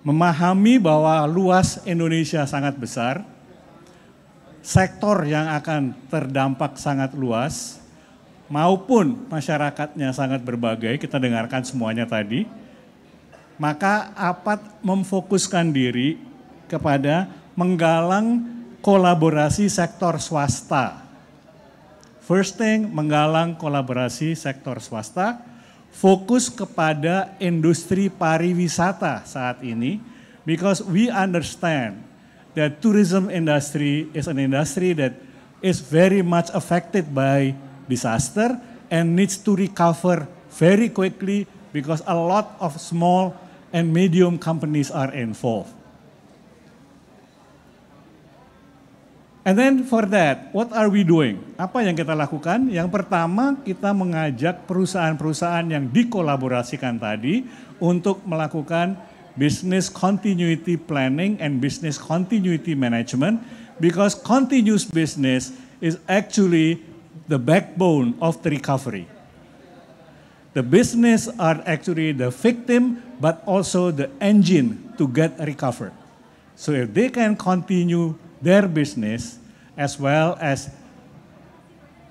memahami bahwa luas Indonesia sangat besar, sektor yang akan terdampak sangat luas, maupun masyarakatnya sangat berbagai, kita dengarkan semuanya tadi, maka APAT memfokuskan diri kepada menggalang kolaborasi sektor swasta. First thing, menggalang kolaborasi sektor swasta, fokus kepada industri pariwisata saat ini, because we understand that tourism industry is an industry that is very much affected by disaster and needs to recover very quickly because a lot of small and medium companies are involved. And then for that, what are we doing? Apa yang kita lakukan? Yang pertama, kita mengajak perusahaan-perusahaan yang dikolaborasikan tadi untuk melakukan business continuity planning and business continuity management, because continuous business is actually the backbone of the recovery. The business are actually the victim, but also the engine to get recovered. So if they can continue their business as well as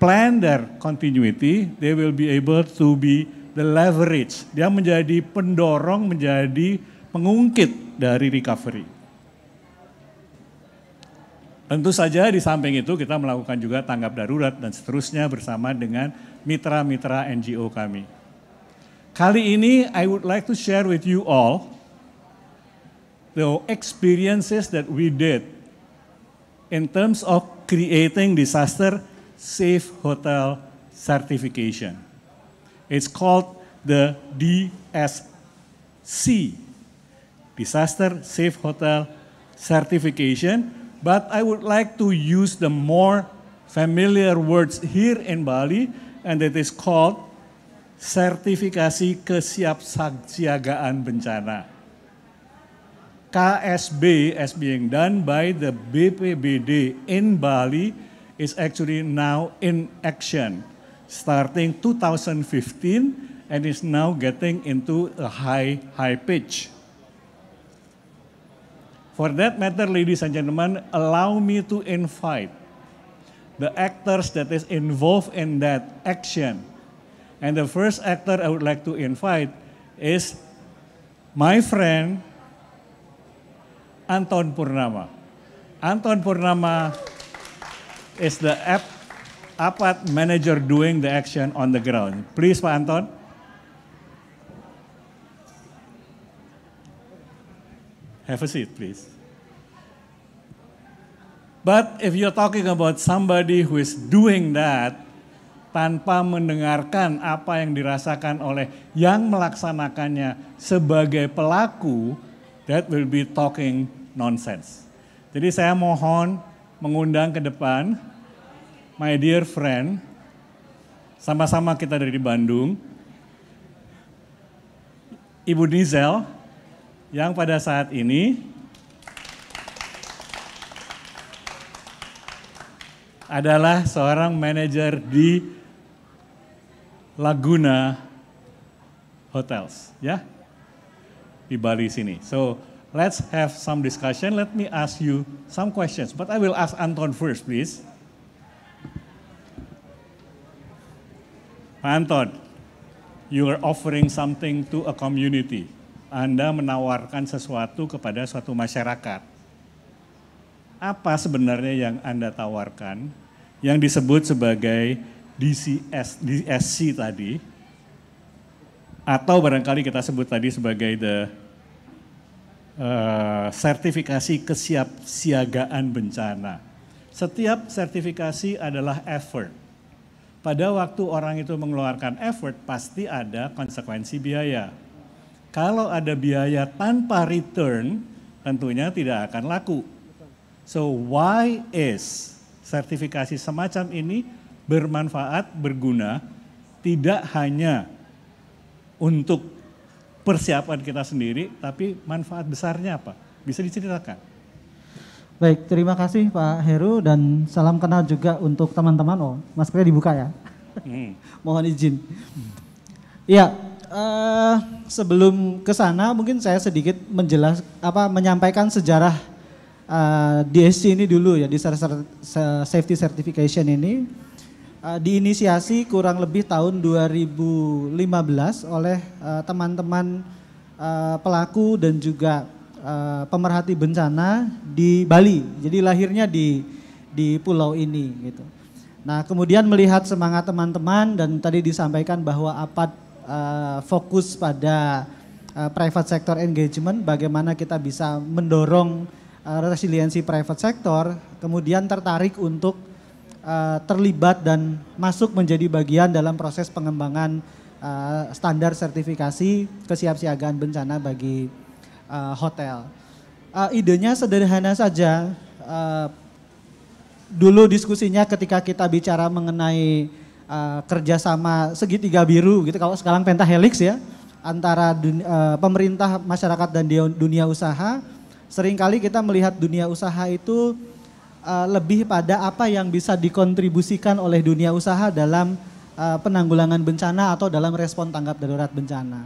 plan their continuity, they will be able to be the leverage. Dia menjadi pendorong, menjadi pengungkit dari recovery. Tentu saja di samping itu kita melakukan juga tanggap darurat dan seterusnya bersama dengan mitra-mitra NGO kami. Kali ini I would like to share with you all the experiences that we did in terms of creating disaster safe hotel certification. It's called the DSC, Disaster Safe Hotel Certification, but I would like to use the more familiar words here in Bali, and it is called Sertifikasi Kesiapsiagaan Bencana. KSB, as being done by the BPBD in Bali, is actually now in action, starting 2015, and is now getting into a high pitch. For that matter, ladies and gentlemen, allow me to invite the actors that is involved in that action. And the first actor I would like to invite is my friend, Anton Purnama. Anton Purnama is the APAT manager doing the action on the ground. Please, Pak Anton. Have a seat, please. But if you're talking about somebody who is doing that, tanpa mendengarkan apa yang dirasakan oleh yang melaksanakannya sebagai pelaku, that will be talking nonsense. Jadi saya mohon mengundang ke depan my dear friend, sama-sama kita dari Bandung, Ibu Nizel, yang pada saat ini adalah seorang manajer di Laguna Hotels, ya, di Bali sini. So let's have some discussion. Let me ask you some questions, but I will ask Anton first, please. Anton, you are offering something to a community. Anda menawarkan sesuatu kepada suatu masyarakat. Apa sebenarnya yang Anda tawarkan yang disebut sebagai DSC tadi, atau barangkali kita sebut tadi sebagai sertifikasi kesiapsiagaan bencana. Setiap sertifikasi adalah effort. Pada waktu orang itu mengeluarkan effort, pasti ada konsekuensi biaya. Kalau ada biaya tanpa return, tentunya tidak akan laku. So why is sertifikasi semacam ini bermanfaat, berguna, tidak hanya untuk persiapan kita sendiri, tapi manfaat besarnya apa? Bisa diceritakan? Baik, terima kasih Pak Heru dan salam kenal juga untuk teman-teman. Oh, maskernya dibuka ya. Mohon izin. Iya, Sebelum ke sana mungkin saya sedikit menyampaikan sejarah DSC ini dulu ya, Disaster Safety Certification ini. Diinisiasi kurang lebih tahun 2015 oleh teman-teman pelaku dan juga pemerhati bencana di Bali. Jadi lahirnya di pulau ini gitu. Nah, kemudian melihat semangat teman-teman dan tadi disampaikan bahwa APAD fokus pada private sector engagement, bagaimana kita bisa mendorong resiliensi private sector, kemudian tertarik untuk terlibat dan masuk menjadi bagian dalam proses pengembangan standar sertifikasi kesiapsiagaan bencana bagi hotel. Idenya sederhana saja. Dulu diskusinya ketika kita bicara mengenai kerjasama segitiga biru gitu, kalau sekarang pentahelix ya, antara pemerintah, masyarakat dan dunia usaha. Seringkali kita melihat dunia usaha itu lebih pada apa yang bisa dikontribusikan oleh dunia usaha dalam penanggulangan bencana atau dalam respon tanggap darurat bencana.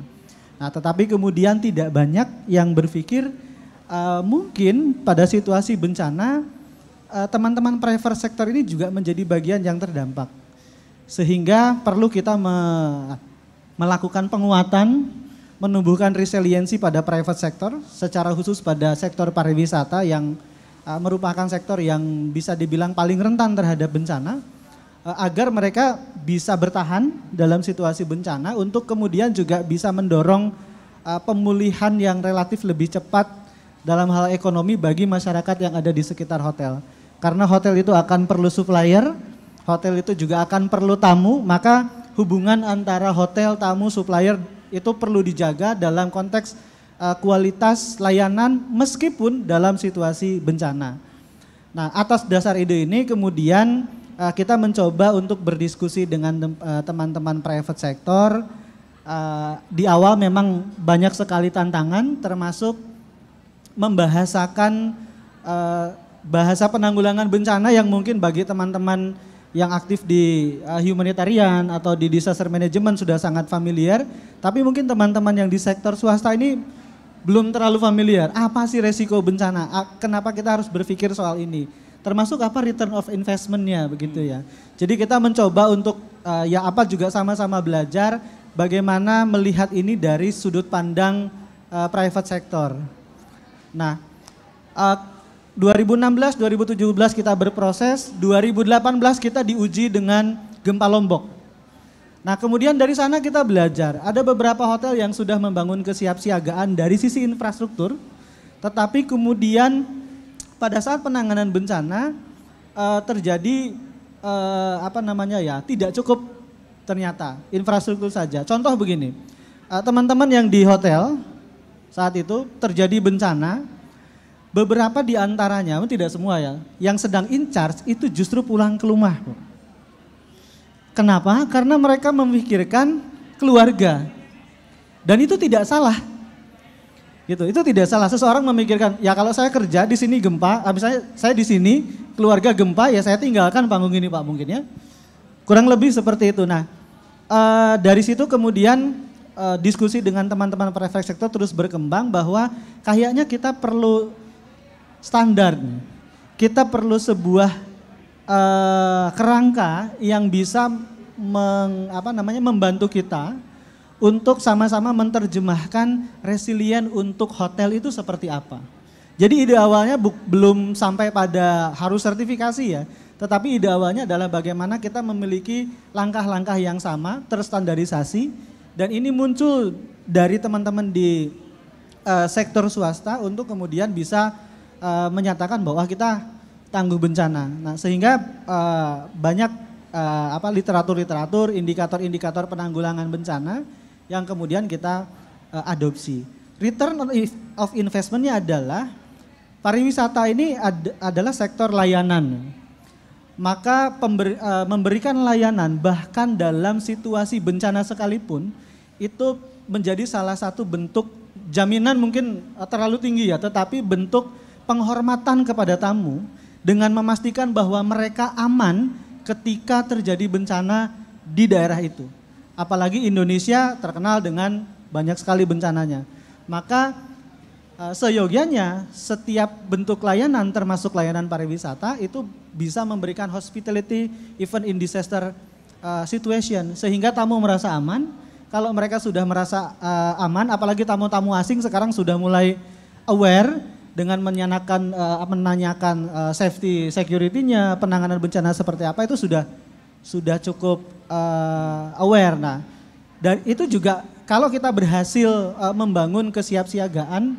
Nah, tetapi kemudian tidak banyak yang berpikir mungkin pada situasi bencana teman-teman private sector ini juga menjadi bagian yang terdampak. Sehingga perlu kita melakukan penguatan, menumbuhkan resiliensi pada private sector, secara khusus pada sektor pariwisata yang merupakan sektor yang bisa dibilang paling rentan terhadap bencana, agar mereka bisa bertahan dalam situasi bencana untuk kemudian juga bisa mendorong pemulihan yang relatif lebih cepat dalam hal ekonomi bagi masyarakat yang ada di sekitar hotel. Karena hotel itu akan perlu supplier, hotel itu juga akan perlu tamu, maka hubungan antara hotel, tamu, supplier itu perlu dijaga dalam konteks kualitas layanan meskipun dalam situasi bencana. Nah, atas dasar ide ini kemudian kita mencoba untuk berdiskusi dengan teman-teman private sector. Di awal memang banyak sekali tantangan, termasuk membahasakan bahasa penanggulangan bencana yang mungkin bagi teman-teman yang aktif di humanitarian atau di disaster management sudah sangat familiar, tapi mungkin teman-teman yang di sektor swasta ini belum terlalu familiar. Apa sih resiko bencana? Kenapa kita harus berpikir soal ini? Termasuk apa return of investment-nya begitu ya. Jadi kita mencoba untuk juga sama-sama belajar bagaimana melihat ini dari sudut pandang private sector. Nah, 2016, 2017 kita berproses, 2018 kita diuji dengan gempa Lombok. Nah, kemudian dari sana kita belajar, ada beberapa hotel yang sudah membangun kesiapsiagaan dari sisi infrastruktur, tetapi kemudian pada saat penanganan bencana terjadi tidak cukup ternyata infrastruktur saja. Contoh begini, teman-teman yang di hotel saat itu terjadi bencana, beberapa di antaranya, tidak semua ya, yang sedang in charge itu justru pulang ke rumah. Kenapa? Karena mereka memikirkan keluarga. Dan itu tidak salah. Gitu, itu tidak salah. Seseorang memikirkan, ya kalau saya kerja di sini gempa, misalnya saya di sini, keluarga gempa, ya saya tinggalkan panggung ini Pak mungkin ya. Kurang lebih seperti itu. Nah, dari situ kemudian diskusi dengan teman-teman private sector terus berkembang bahwa kayaknya kita perlu standar. Kita perlu sebuah kerangka yang bisa membantu kita untuk sama-sama menerjemahkan resilient untuk hotel itu seperti apa. Jadi ide awalnya belum sampai pada harus sertifikasi ya, tetapi ide awalnya adalah bagaimana kita memiliki langkah-langkah yang sama, terstandarisasi, dan ini muncul dari teman-teman di sektor swasta untuk kemudian bisa menyatakan bahwa kita tangguh bencana. Nah, sehingga banyak literatur-literatur, indikator-indikator penanggulangan bencana yang kemudian kita adopsi. Return of investment-nya adalah pariwisata ini adalah sektor layanan. Maka memberikan layanan bahkan dalam situasi bencana sekalipun itu menjadi salah satu bentuk jaminan, mungkin terlalu tinggi ya, tetapi bentuk penghormatan kepada tamu dengan memastikan bahwa mereka aman ketika terjadi bencana di daerah itu. Apalagi Indonesia terkenal dengan banyak sekali bencananya. Maka seyogianya setiap bentuk layanan termasuk layanan pariwisata itu bisa memberikan hospitality even in disaster situation sehingga tamu merasa aman. Kalau mereka sudah merasa aman, apalagi tamu-tamu asing sekarang sudah mulai aware dengan menanyakan safety security-nya, penanganan bencana seperti apa itu sudah cukup aware. Nah, dan itu juga kalau kita berhasil membangun kesiapsiagaan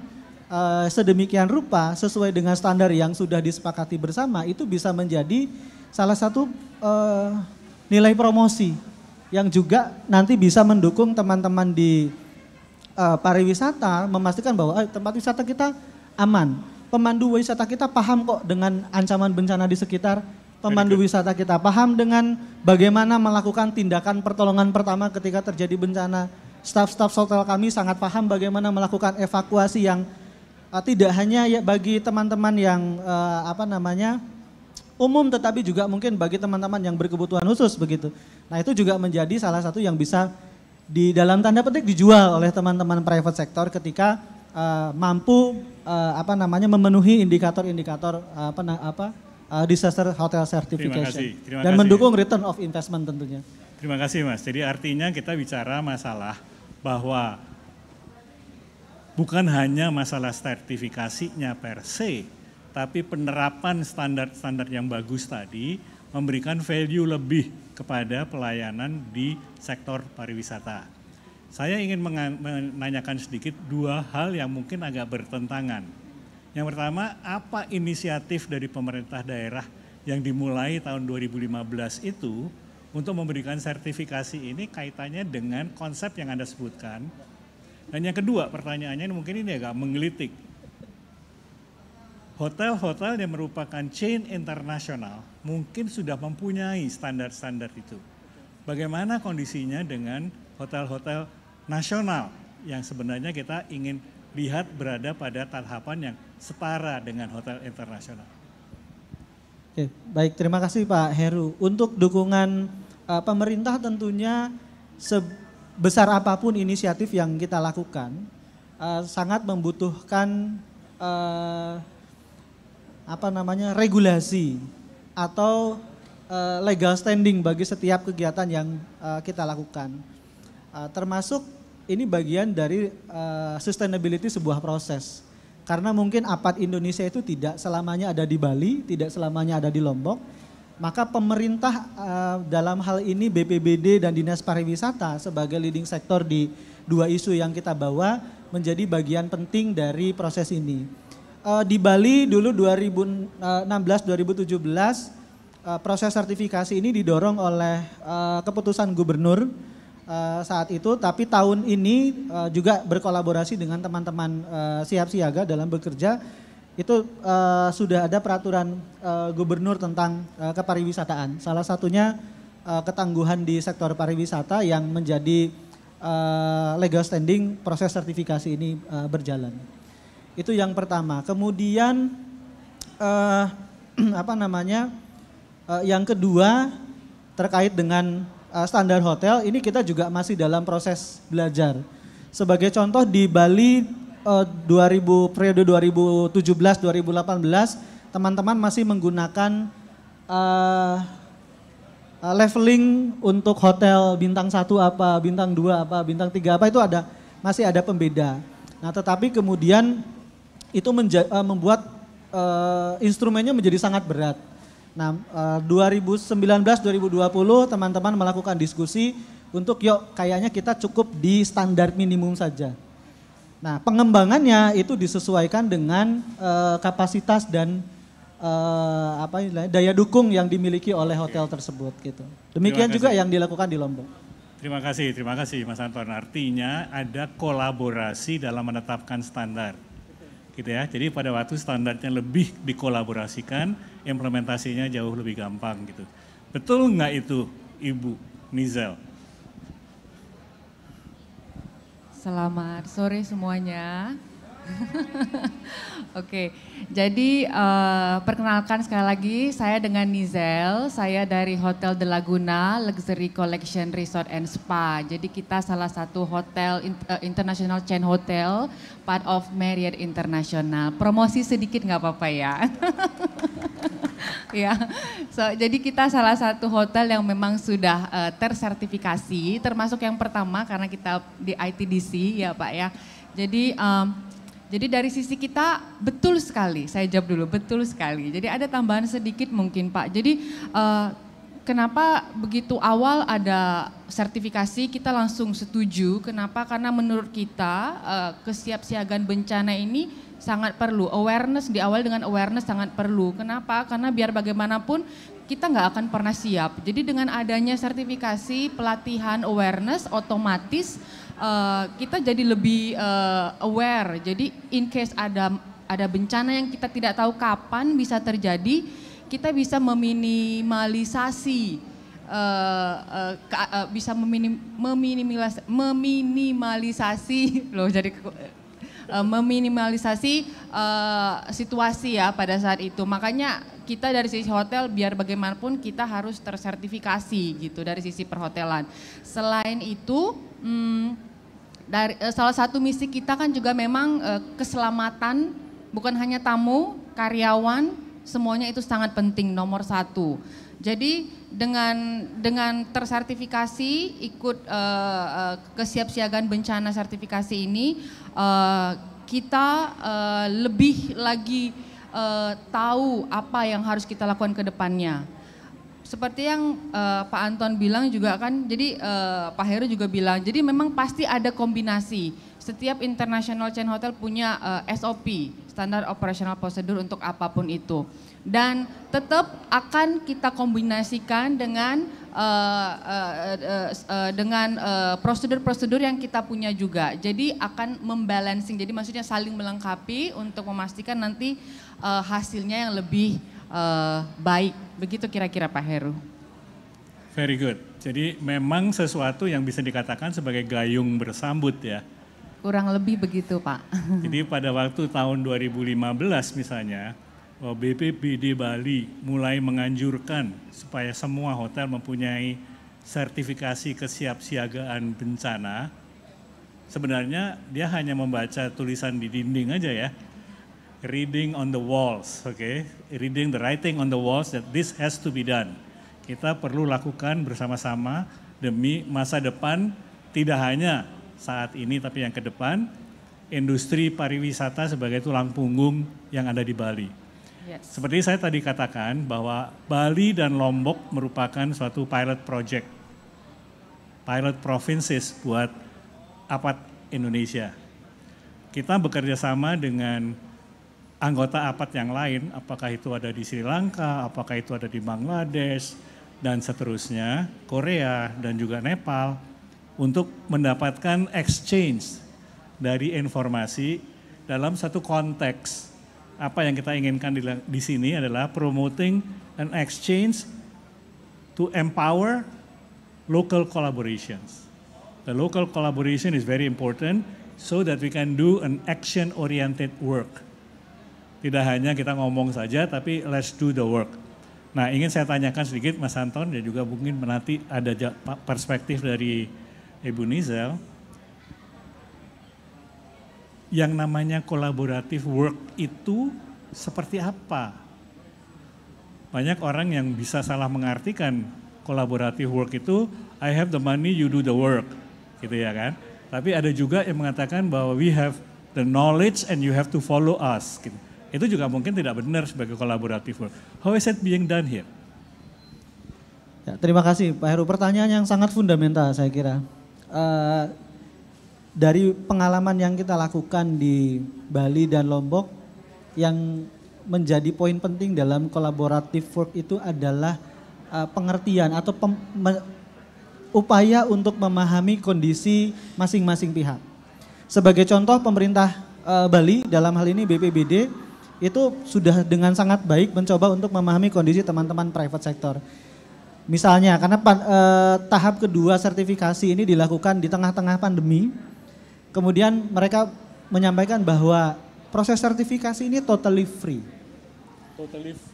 sedemikian rupa sesuai dengan standar yang sudah disepakati bersama, itu bisa menjadi salah satu nilai promosi yang juga nanti bisa mendukung teman-teman di pariwisata memastikan bahwa tempat wisata kita aman. Pemandu wisata kita paham kok dengan ancaman bencana di sekitar. Pemandu wisata kita paham dengan bagaimana melakukan tindakan pertolongan pertama ketika terjadi bencana. Staf-staf hotel kami sangat paham bagaimana melakukan evakuasi yang tidak hanya ya bagi teman-teman yang umum, tetapi juga mungkin bagi teman-teman yang berkebutuhan khusus begitu. Nah itu juga menjadi salah satu yang bisa di dalam tanda petik dijual oleh teman-teman private sector ketika mampu memenuhi indikator-indikator disaster hotel certification. Terima dan kasih. Mendukung return of investment tentunya. Terima kasih Mas. Jadi artinya kita bicara masalah bahwa bukan hanya masalah sertifikasinya per se, tapi penerapan standar-standar yang bagus tadi memberikan value lebih kepada pelayanan di sektor pariwisata. Saya ingin menanyakan sedikit dua hal yang mungkin agak bertentangan. Yang pertama, apa inisiatif dari pemerintah daerah yang dimulai tahun 2015 itu untuk memberikan sertifikasi ini kaitannya dengan konsep yang Anda sebutkan. Dan yang kedua, pertanyaannya mungkin ini agak menggelitik. Hotel-hotel yang merupakan chain internasional mungkin sudah mempunyai standar-standar itu. Bagaimana kondisinya dengan hotel-hotel nasional yang sebenarnya kita ingin lihat berada pada tahapan yang setara dengan hotel internasional? Oke, baik, terima kasih Pak Heru. Untuk dukungan pemerintah tentunya sebesar apapun inisiatif yang kita lakukan sangat membutuhkan regulasi atau legal standing bagi setiap kegiatan yang kita lakukan. Termasuk ini bagian dari sustainability sebuah proses. Karena mungkin APAD Indonesia itu tidak selamanya ada di Bali, tidak selamanya ada di Lombok. Maka pemerintah dalam hal ini BPBD dan Dinas Pariwisata sebagai leading sector di dua isu yang kita bawa menjadi bagian penting dari proses ini. Di Bali dulu 2016-2017 proses sertifikasi ini didorong oleh keputusan gubernur saat itu, tapi tahun ini juga berkolaborasi dengan teman-teman siap siaga dalam bekerja. Itu sudah ada peraturan gubernur tentang kepariwisataan. Salah satunya ketangguhan di sektor pariwisata yang menjadi legal standing proses sertifikasi ini berjalan. Itu yang pertama. Kemudian yang kedua terkait dengan standar hotel, ini kita juga masih dalam proses belajar. Sebagai contoh di Bali periode 2017-2018 teman-teman masih menggunakan leveling untuk hotel bintang 1 apa, bintang 2 apa, bintang 3 apa, itu masih ada pembeda. Nah, tetapi kemudian itu membuat instrumennya menjadi sangat berat. Nah, 2019-2020 teman-teman melakukan diskusi untuk kayaknya kita cukup di standar minimum saja. Nah, pengembangannya itu disesuaikan dengan kapasitas dan daya dukung yang dimiliki oleh hotel tersebut gitu. Demikian juga yang dilakukan di Lombok. Terima kasih Mas Anton. Artinya ada kolaborasi dalam menetapkan standar. Gitu ya. Jadi pada waktu standarnya lebih dikolaborasikan, implementasinya jauh lebih gampang gitu. Betul nggak itu Ibu Nizel? Selamat sore semuanya. Oke, jadi perkenalkan sekali lagi, saya dengan Nizel, saya dari Hotel De Laguna Luxury Collection Resort and Spa. Jadi kita salah satu hotel international chain hotel, part of Marriott International. Promosi sedikit nggak apa-apa ya. Ya, jadi kita salah satu hotel yang memang sudah tersertifikasi, termasuk yang pertama karena kita di ITDC ya Pak ya. Jadi dari sisi kita betul sekali, saya jawab dulu, betul sekali. Jadi ada tambahan sedikit mungkin Pak. Jadi kenapa begitu awal ada sertifikasi kita langsung setuju, kenapa? Karena menurut kita kesiapsiagaan bencana ini sangat perlu, awareness di awal dengan awareness sangat perlu. Kenapa? Karena biar bagaimanapun kita nggak akan pernah siap. Jadi dengan adanya sertifikasi, pelatihan, awareness, otomatis kita jadi lebih aware. Jadi in case ada bencana yang kita tidak tahu kapan bisa terjadi, kita bisa meminimalisasi meminimalisasi situasi ya pada saat itu. Makanya kita dari sisi hotel biar bagaimanapun kita harus tersertifikasi gitu dari sisi perhotelan. Selain itu dari salah satu misi kita kan juga memang keselamatan bukan hanya tamu, karyawan, semuanya itu sangat penting nomor satu. Jadi dengan tersertifikasi ikut kesiapsiagaan bencana sertifikasi ini kita lebih lagi tahu apa yang harus kita lakukan ke depannya. Seperti yang Pak Anton bilang juga kan, jadi Pak Heru juga bilang, jadi memang pasti ada kombinasi. Setiap international chain hotel punya SOP, Standard Operational Procedure untuk apapun itu. Dan tetap akan kita kombinasikan dengan prosedur-prosedur yang kita punya juga. Jadi akan membalancing, jadi maksudnya saling melengkapi untuk memastikan nanti hasilnya yang lebih baik. Begitu kira-kira Pak Heru. Very good. Jadi memang sesuatu yang bisa dikatakan sebagai gayung bersambut ya. Kurang lebih begitu Pak. Jadi pada waktu tahun 2015 misalnya, BPBD Bali mulai menganjurkan supaya semua hotel mempunyai sertifikasi kesiapsiagaan bencana. Sebenarnya dia hanya membaca tulisan di dinding aja ya. Reading on the walls, okay? Reading the writing on the walls that this has to be done. Kita perlu lakukan bersama-sama demi masa depan, tidak hanya saat ini tapi yang ke depan, industri pariwisata sebagai tulang punggung yang ada di Bali. Yes. Seperti saya tadi katakan bahwa Bali dan Lombok merupakan suatu pilot project, pilot provinces buat APAT Indonesia. Kita bekerja sama dengan anggota APAT yang lain, apakah itu ada di Sri Lanka, apakah itu ada di Bangladesh, dan seterusnya, Korea dan juga Nepal, untuk mendapatkan exchange dari informasi dalam satu konteks. Apa yang kita inginkan di sini adalah promoting an exchange to empower local collaborations. The local collaboration is very important so that we can do an action-oriented work. Tidak hanya kita ngomong saja, tapi let's do the work. Nah, ingin saya tanyakan sedikit Mas Anton dan juga mungkin nanti ada perspektif dari Ibu Nizel. Yang namanya collaborative work itu seperti apa? Banyak orang yang bisa salah mengartikan collaborative work itu, I have the money, you do the work, gitu ya kan? Tapi ada juga yang mengatakan bahwa we have the knowledge and you have to follow us, gitu. Itu juga mungkin tidak benar sebagai collaborative work. How is it being done here? Ya, terima kasih Pak Heru. Pertanyaan yang sangat fundamental saya kira. Dari pengalaman yang kita lakukan di Bali dan Lombok, yang menjadi poin penting dalam collaborative work itu adalah pengertian atau upaya untuk memahami kondisi masing-masing pihak. Sebagai contoh, pemerintah Bali dalam hal ini BPBD itu sudah dengan sangat baik mencoba untuk memahami kondisi teman-teman private sector. Misalnya karena tahap kedua sertifikasi ini dilakukan di tengah-tengah pandemi, kemudian mereka menyampaikan bahwa proses sertifikasi ini totally free.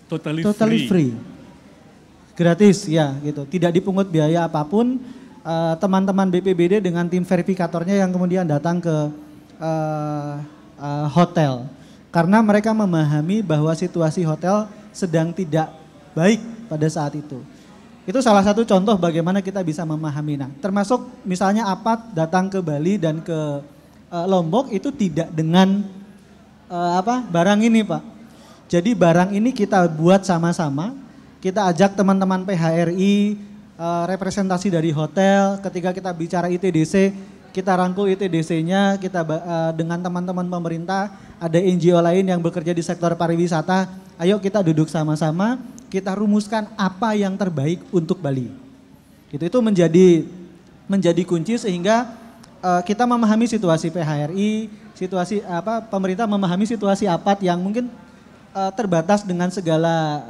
Totally free. Gratis ya gitu, tidak dipungut biaya apapun. Teman-teman BPBD dengan tim verifikatornya yang kemudian datang ke hotel. Karena mereka memahami bahwa situasi hotel sedang tidak baik pada saat itu. Itu salah satu contoh bagaimana kita bisa memahami. Nah, termasuk misalnya APAT datang ke Bali dan ke Lombok itu tidak dengan barang ini Pak. Jadi barang ini kita buat sama-sama, kita ajak teman-teman PHRI, representasi dari hotel, ketika kita bicara ITDC, kita rangkul ITDC-nya, kita dengan teman-teman pemerintah, ada NGO lain yang bekerja di sektor pariwisata, ayo kita duduk sama-sama, kita rumuskan apa yang terbaik untuk Bali. Itu menjadi kunci sehingga kita memahami situasi PHRI, situasi pemerintah memahami situasi APAT yang mungkin terbatas dengan segala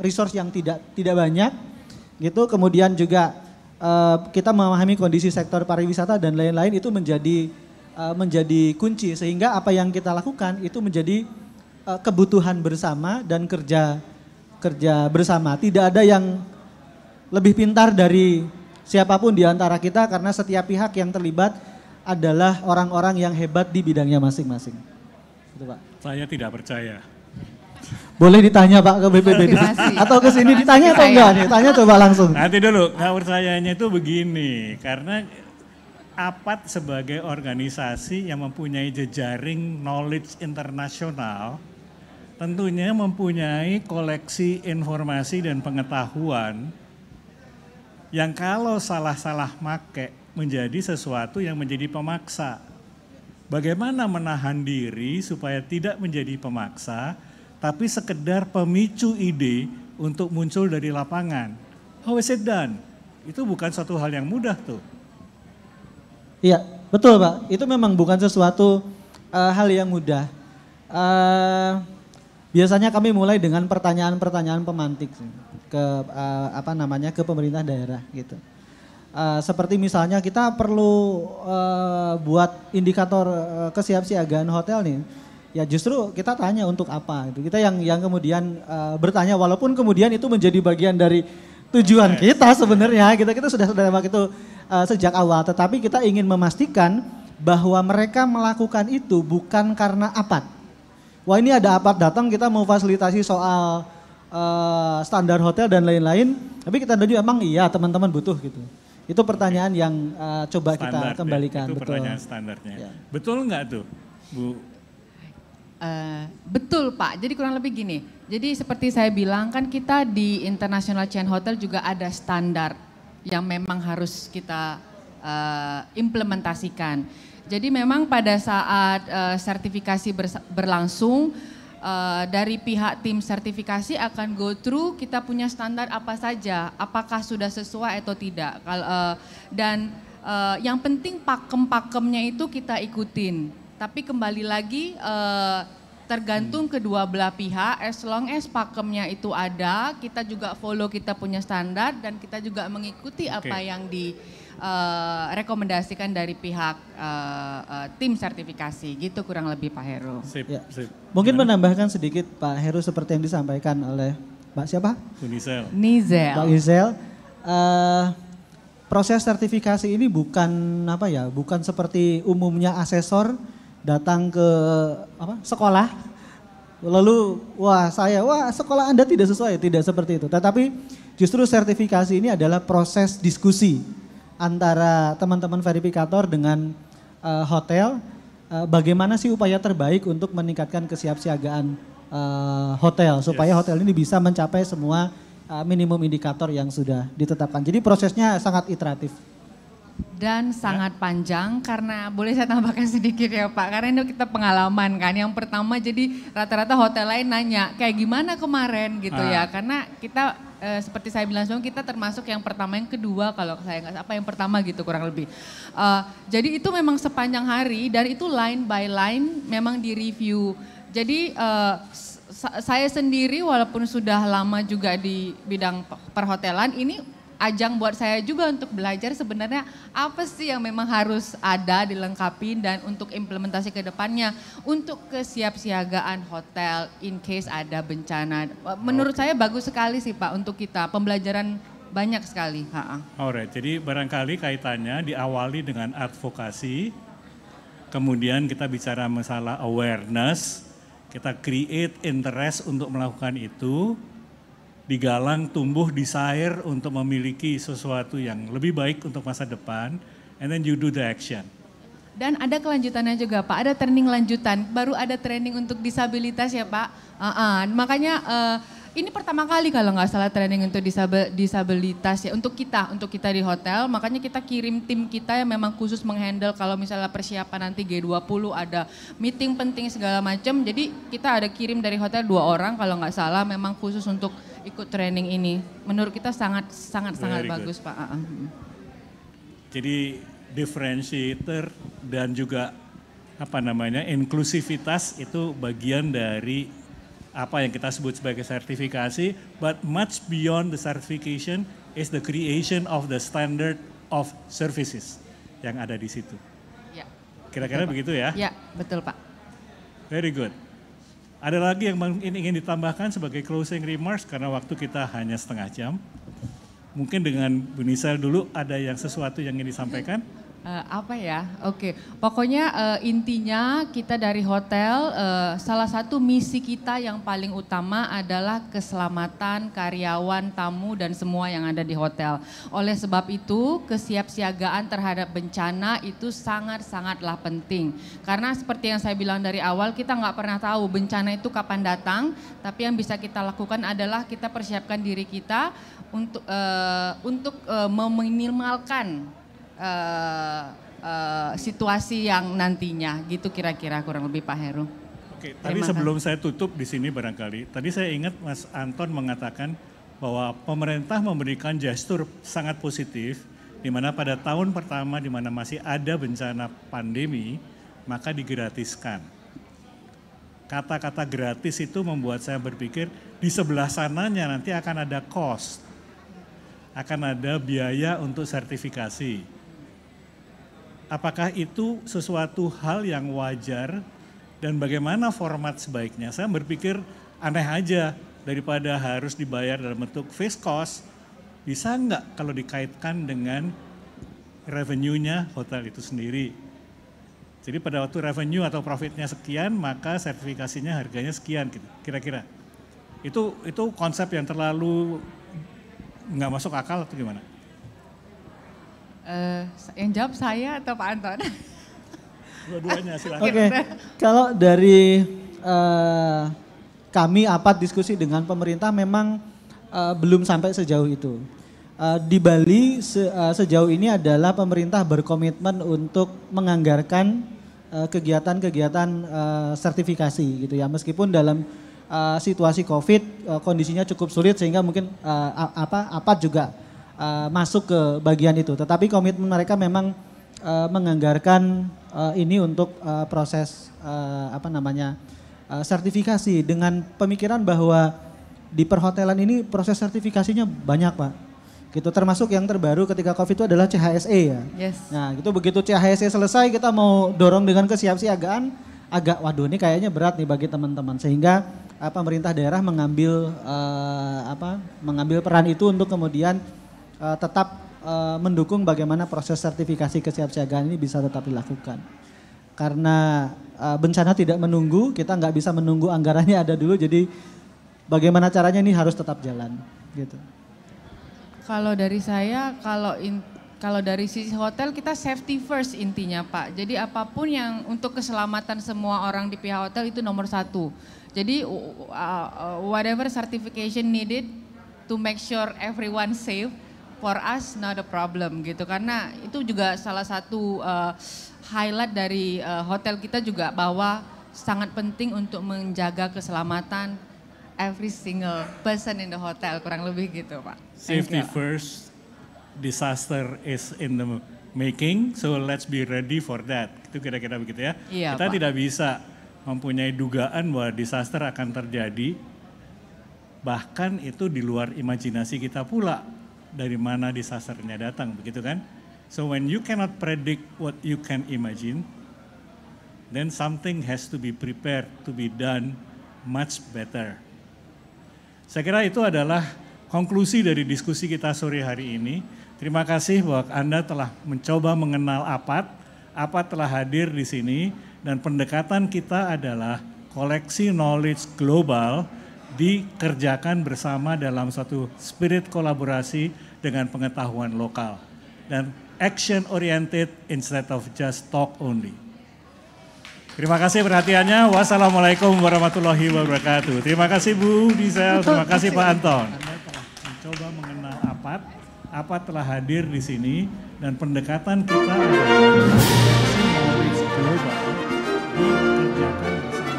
resource yang tidak banyak. Gitu, kemudian juga kita memahami kondisi sektor pariwisata dan lain-lain itu menjadi kunci sehingga apa yang kita lakukan itu menjadi kebutuhan bersama dan kerja bersama. Tidak ada yang lebih pintar dari siapapun di antara kita karena setiap pihak yang terlibat adalah orang-orang yang hebat di bidangnya masing-masing. Gitu, Pak. Saya tidak percaya. Boleh ditanya Pak ke BPBD atau ke sini ditanya atau enggak nih? Tanya coba langsung. Nanti dulu, nggak percayanya itu begini, karena APAT sebagai organisasi yang mempunyai jejaring knowledge internasional, tentunya mempunyai koleksi informasi dan pengetahuan yang kalau salah-salah make menjadi sesuatu yang menjadi pemaksa. Bagaimana menahan diri supaya tidak menjadi pemaksa, tapi sekedar pemicu ide untuk muncul dari lapangan. How is it done? Itu bukan suatu hal yang mudah tuh. Iya, betul Pak. Itu memang bukan sesuatu hal yang mudah. Biasanya kami mulai dengan pertanyaan-pertanyaan pemantik ke ke pemerintah daerah gitu. Seperti misalnya kita perlu buat indikator kesiapsiagaan hotel nih. Ya justru kita tanya untuk apa itu. Kita yang kemudian bertanya walaupun kemudian itu menjadi bagian dari tujuan kita sebenarnya. Kita sudah waktu itu sejak awal, tetapi kita ingin memastikan bahwa mereka melakukan itu bukan karena APAT. Wah ini ada APAT datang kita mau fasilitasi soal standar hotel dan lain-lain, tapi kita tadi emang iya teman-teman butuh gitu. Itu pertanyaan yang coba standar, kita kembalikan. Itu betul. Pertanyaan standarnya. Ya. Betul nggak tuh Bu? Betul Pak, jadi kurang lebih gini, jadi seperti saya bilang kan kita di International Chain Hotel juga ada standar yang memang harus kita implementasikan. Jadi memang pada saat sertifikasi berlangsung, dari pihak tim sertifikasi akan go through kita punya standar apa saja, apakah sudah sesuai atau tidak. Dan yang penting pakem-pakemnya itu kita ikutin. Tapi kembali lagi tergantung kedua belah pihak, as long as pakemnya itu ada, kita juga follow kita punya standar dan kita juga mengikuti apa yang direkomendasikan dari pihak tim sertifikasi, gitu kurang lebih Pak Heru. Sip, Ya. sip. Mungkin menambahkan sedikit Pak Heru seperti yang disampaikan oleh Mbak siapa? Nizel. Mbak Gizel. Proses sertifikasi ini bukan bukan seperti umumnya asesor datang ke sekolah, lalu sekolah Anda tidak sesuai, tidak seperti itu. Tetapi justru sertifikasi ini adalah proses diskusi antara teman-teman verifikator dengan hotel, bagaimana sih upaya terbaik untuk meningkatkan kesiapsiagaan hotel supaya hotel ini bisa mencapai semua minimum indikator yang sudah ditetapkan. Jadi prosesnya sangat iteratif. Dan sangat panjang karena boleh saya tambahkan sedikit ya Pak, karena itu kita pengalaman kan. Yang pertama jadi rata-rata hotel lain nanya kayak gimana kemarin gitu ya, karena kita seperti saya bilang sebelum kita termasuk yang pertama yang kedua kalau saya nggak yang pertama gitu kurang lebih. Jadi itu memang sepanjang hari dan itu line by line memang di review. Jadi saya sendiri walaupun sudah lama juga di bidang perhotelan ini ajang buat saya juga untuk belajar sebenarnya apa sih yang memang harus ada dilengkapi dan untuk implementasi ke depannya untuk kesiapsiagaan hotel in case ada bencana. Menurut saya bagus sekali sih Pak untuk kita, pembelajaran banyak sekali. Alright, jadi barangkali kaitannya diawali dengan advokasi, kemudian kita bicara masalah awareness, kita create interest untuk melakukan itu, digalang tumbuh desire untuk memiliki sesuatu yang lebih baik untuk masa depan, and then you do the action. Dan ada kelanjutannya juga Pak, ada training lanjutan, baru ada training untuk disabilitas ya Pak. Makanya ini pertama kali kalau nggak salah training untuk disabilitas ya, untuk kita di hotel, makanya kita kirim tim kita yang memang khusus menghandle kalau misalnya persiapan nanti G20 ada meeting penting segala macam, jadi kita ada kirim dari hotel 2 orang kalau nggak salah memang khusus untuk ikut training ini. Menurut kita sangat bagus Pak. Jadi differentiator dan juga inklusivitas itu bagian dari apa yang kita sebut sebagai sertifikasi, but much beyond the certification is the creation of the standard of services yang ada di situ. Ya. Kira-kira begitu ya? Ya, betul Pak. Very good. Ada lagi yang ingin ditambahkan sebagai closing remarks karena waktu kita hanya setengah jam. Mungkin dengan Bu Nisal dulu ada yang sesuatu yang ingin disampaikan? Oke. Pokoknya intinya kita dari hotel, salah satu misi kita yang paling utama adalah keselamatan karyawan, tamu dan semua yang ada di hotel. Oleh sebab itu kesiapsiagaan terhadap bencana itu sangat-sangatlah penting. Karena seperti yang saya bilang dari awal, kita nggak pernah tahu bencana itu kapan datang, tapi yang bisa kita lakukan adalah kita persiapkan diri kita untuk meminimalkan situasi yang nantinya gitu kira-kira kurang lebih Pak Heru. Oke, tadi sebelum saya tutup di sini barangkali, tadi saya ingat Mas Anton mengatakan bahwa pemerintah memberikan gestur sangat positif di mana pada tahun pertama di mana masih ada bencana pandemi, maka digratiskan. Kata-kata gratis itu membuat saya berpikir di sebelah sananya nanti akan ada cost, akan ada biaya untuk sertifikasi. Apakah itu sesuatu hal yang wajar dan bagaimana format sebaiknya? Saya berpikir aneh aja daripada harus dibayar dalam bentuk fixed cost, bisa nggak kalau dikaitkan dengan revenue-nya hotel itu sendiri. Jadi pada waktu revenue atau profitnya sekian, maka sertifikasinya harganya sekian gitu, kira-kira. Itu konsep yang terlalu nggak masuk akal atau gimana? Yang jawab saya atau Pak Anton? Dua-duanya silakan. Oke, kalau dari kami diskusi dengan pemerintah memang belum sampai sejauh itu. Di Bali sejauh ini adalah pemerintah berkomitmen untuk menganggarkan kegiatan-kegiatan sertifikasi gitu ya. Meskipun dalam situasi COVID kondisinya cukup sulit sehingga mungkin APAT juga masuk ke bagian itu. Tetapi komitmen mereka memang menganggarkan ini untuk proses sertifikasi dengan pemikiran bahwa di perhotelan ini proses sertifikasinya banyak Pak. Gitu, termasuk yang terbaru ketika COVID itu adalah CHSE ya. Yes. Nah gitu begitu CHSE selesai kita mau dorong dengan kesiapsiagaan agak waduh ini kayaknya berat nih bagi teman-teman. Sehingga pemerintah daerah mengambil peran itu untuk kemudian tetap mendukung bagaimana proses sertifikasi kesiapsiagaan ini bisa tetap dilakukan. Karena bencana tidak menunggu, kita nggak bisa menunggu anggarannya ada dulu, jadi bagaimana caranya ini harus tetap jalan gitu. Kalau dari saya, kalau dari sisi hotel kita safety first intinya Pak. Jadi apapun yang untuk keselamatan semua orang di pihak hotel itu nomor 1. Jadi whatever certification needed to make sure everyone safe, for us not a problem gitu. Karena itu juga salah satu highlight dari hotel kita juga bahwa sangat penting untuk menjaga keselamatan every single person in the hotel, kurang lebih gitu Pak. Safety first, disaster is in the making, so let's be ready for that. Itu kira-kira begitu ya. Iya, kita Pak. tidak bisa mempunyai dugaan bahwa disaster akan terjadi, bahkan itu di luar imajinasi kita pula. dari mana disasternya datang, begitu kan? So when you cannot predict what you can imagine, then something has to be prepared to be done much better. Saya kira itu adalah konklusi dari diskusi kita sore hari ini. Terima kasih bahwa Anda telah mencoba mengenal APAT telah hadir di sini, dan pendekatan kita adalah koleksi knowledge global dikerjakan bersama dalam suatu spirit kolaborasi dengan pengetahuan lokal. Dan action oriented instead of just talk only. Terima kasih perhatiannya. Wassalamualaikum warahmatullahi wabarakatuh. Terima kasih Bu Diesel, terima kasih Pak Anton. Anda telah mencoba mengenal APAT telah hadir di sini, dan pendekatan kita adalah knowledge global dikerjakan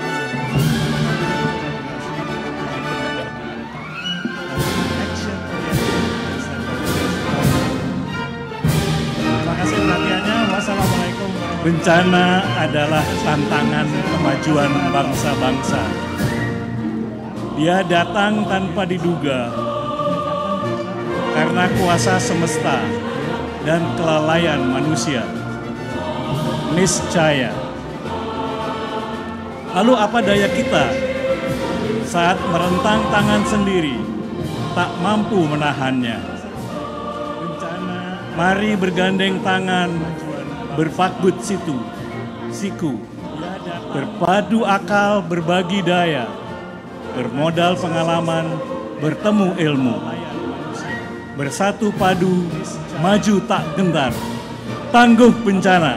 bersama action Terima kasih perhatiannya. Wassalamualaikum warahmatullahi wabarakatuh. Bencana adalah tantangan kemajuan bangsa-bangsa. Dia datang tanpa diduga karena kuasa semesta dan kelalaian manusia. Niscaya. Lalu apa daya kita saat merentang tangan sendiri, tak mampu menahannya? Mari bergandeng tangan, berpakut siku, berpadu akal, berbagi daya, bermodal pengalaman, bertemu ilmu, bersatu padu, maju tak gentar, tangguh bencana.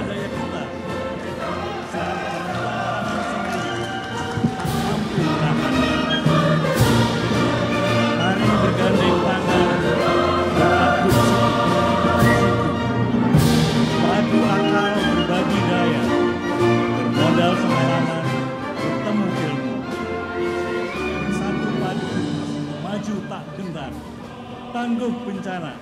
Mari bergandeng tangan, berpakut berpadu akal, berbagi daya, bermodal pengalaman, bertemu ilmu, bersatu padu, maju tak gentar, tangguh bencana.